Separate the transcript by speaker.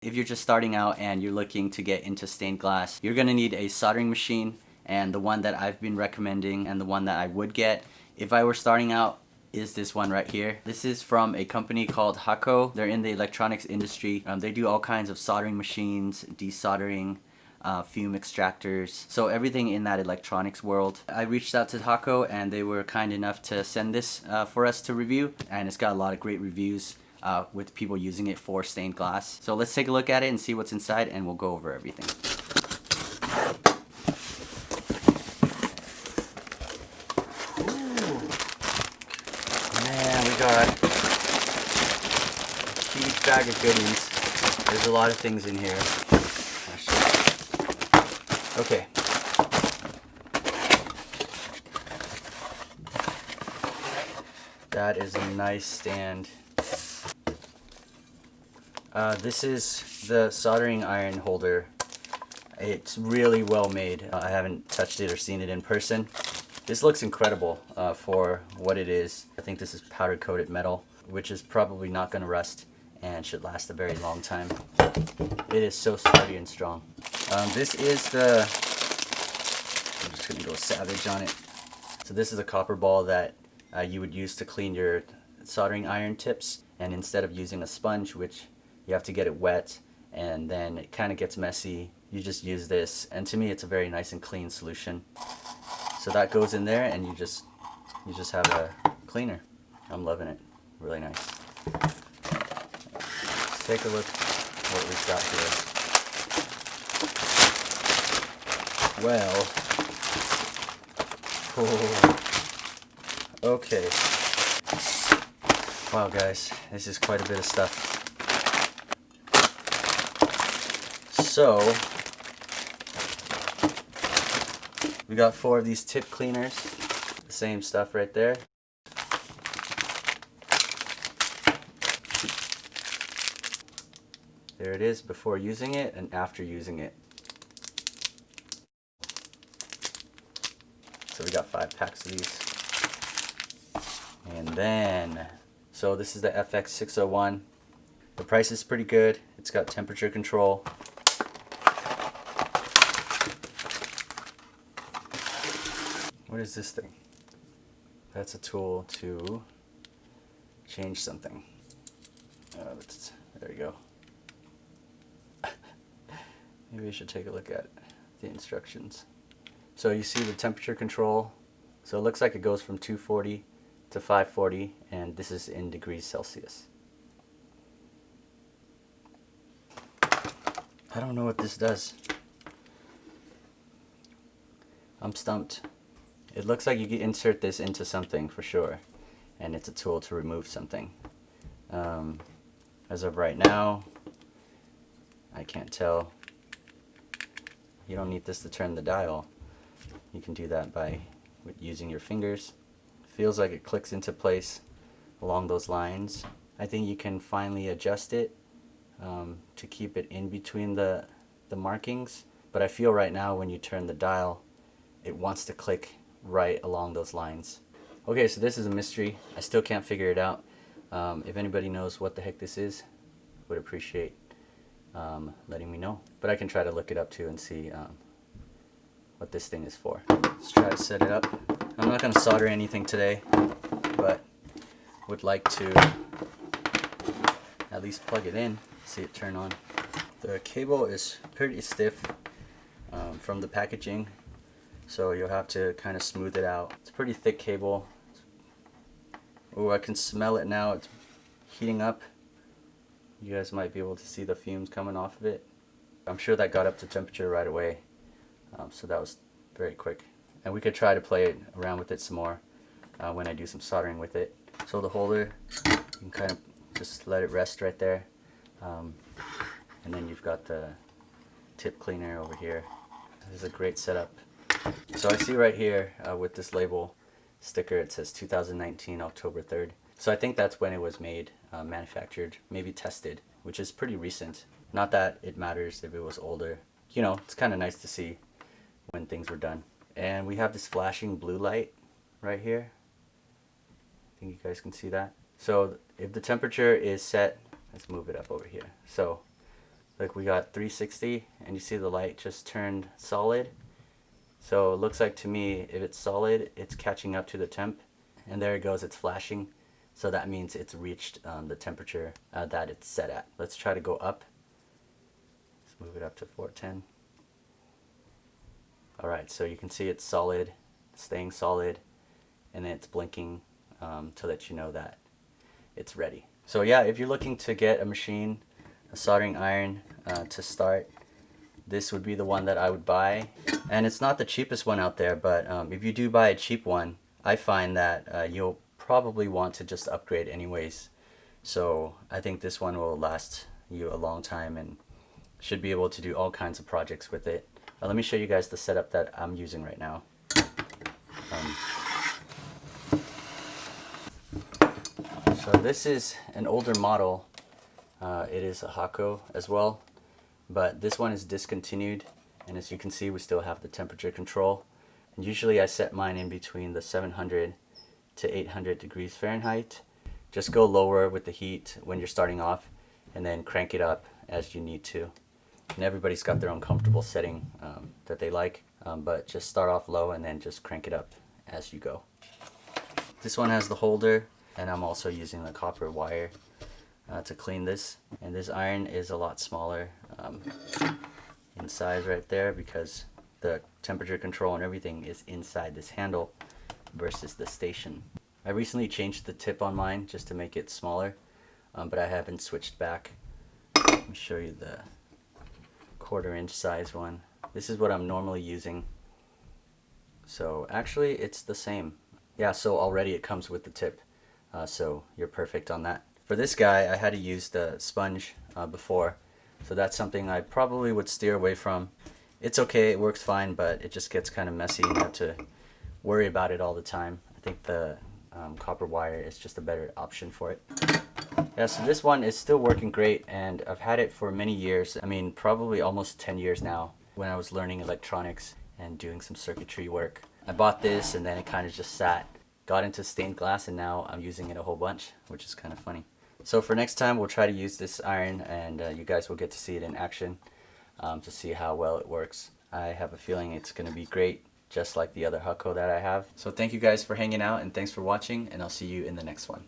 Speaker 1: If you're just starting out and you're looking to get into stained glass, you're gonna need a soldering machine, and the one that I've been recommending and the one that I would get if I were starting out is this one right here. This is from a company called Hakko. They're in the electronics industry. They do all kinds of soldering machines, desoldering, fume extractors, so everything in that electronics world. I reached out to Hakko and they were kind enough to send this for us to review, and it's got a lot of great reviews with people using it for stained glass. So let's take a look at it and see what's inside, and we'll go over everything. Ooh. Man, we got a huge bag of goodies. There's a lot of things in here. Okay. That is a nice stand. This is the soldering iron holder. It's really well made. I haven't touched it or seen it in person. This looks incredible for what it is. I think this is powder coated metal, which is probably not going to rust and should last a very long time. It is so sturdy and strong. This is the, I'm just going to go savage on it. So this is a copper ball that you would use to clean your soldering iron tips, and instead of using a sponge, which you have to get it wet and then it kind of gets messy, you just use this, and to me it's a very nice and clean solution. So that goes in there and you just have a cleaner. I'm loving it. Really nice. Let's take a look what we've got here. Well, oh, okay. Wow guys, this is quite a bit of stuff. So, we got 4 of these tip cleaners, the same stuff right there. There it is before using it and after using it. So we got 5 packs of these. And then, so this is the FX601. The price is pretty good. It's got temperature control. What is this thing? That's a tool to change something. There you go. Maybe I should take a look at the instructions. So you see the temperature control. So it looks like it goes from 240 to 540, and this is in degrees Celsius. I don't know what this does. I'm stumped. It looks like you can insert this into something for sure, and it's a tool to remove something. As of right now, I can't tell. You don't need this to turn the dial. You can do that by using your fingers. Feels like it clicks into place along those lines. I think you can finally adjust it to keep it in between the markings, but I feel right now when you turn the dial, it wants to click right along those lines. Okay, so this is a mystery. I still can't figure it out. If anybody knows what the heck this is, would appreciate letting me know. But I can try to look it up too and see what this thing is for. Let's try to set it up. I'm not going to solder anything today, but would like to at least plug it in, see it turn on. The cable is pretty stiff from the packaging, so you'll have to kind of smooth it out. It's a pretty thick cable. Oh, I can smell it now. It's heating up. You guys might be able to see the fumes coming off of it. I'm sure that got up to temperature right away, so that was very quick. And we could try to play around with it some more when I do some soldering with it. So the holder, you can kind of just let it rest right there. And then you've got the tip cleaner over here. This is a great setup. So I see right here with this label sticker, it says 2019 October 3rd. So I think that's when it was made, manufactured, maybe tested, which is pretty recent. Not that it matters if it was older. You know, it's kind of nice to see when things were done. And we have this flashing blue light right here. I think you guys can see that. So if the temperature is set, let's move it up over here. So Like we got 360 and you see the light just turned solid. So it looks like to me, if it's solid, it's catching up to the temp. And there it goes, it's flashing. So that means it's reached the temperature that it's set at. Let's try to go up. Let's move it up to 410. Alright, so you can see it's solid, staying solid, and then it's blinking to let you know that it's ready. So yeah, if you're looking to get a machine, a soldering iron to start, this would be the one that I would buy. And it's not the cheapest one out there, but if you do buy a cheap one, I find that you'll probably want to just upgrade anyways. So I think this one will last you a long time and should be able to do all kinds of projects with it. Let me show you guys the setup that I'm using right now. So this is an older model. It is a Hakko as well, but this one is discontinued, and as you can see we still have the temperature control. And usually I set mine in between the 700 to 800 degrees Fahrenheit. Just go lower with the heat when you're starting off and then crank it up as you need to. And everybody's got their own comfortable setting that they like, but just start off low and then just crank it up as you go. This one has the holder, and I'm also using the copper wire to clean this. And this iron is a lot smaller in size right there because the temperature control and everything is inside this handle versus the station. I recently changed the tip on mine just to make it smaller, but I haven't switched back. Let me show you the 1/4 inch size one. This is what I'm normally using. So actually it's the same. Yeah, so already it comes with the tip. So you're perfect on that. For this guy I had to use the sponge before. So that's something I probably would steer away from. It's okay, it works fine, but it just gets kind of messy and you have to worry about it all the time. I think the copper wire is just a better option for it. Yeah, so this one is still working great, and I've had it for many years. I mean, probably almost 10 years now, when I was learning electronics and doing some circuitry work. I bought this and then it kind of just sat, got into stained glass, and now I'm using it a whole bunch, which is kind of funny. So for next time we'll try to use this iron, and you guys will get to see it in action to see how well it works. I have a feeling it's going to be great, just like the other Hakko that I have. So thank you guys for hanging out, and thanks for watching, and I'll see you in the next one.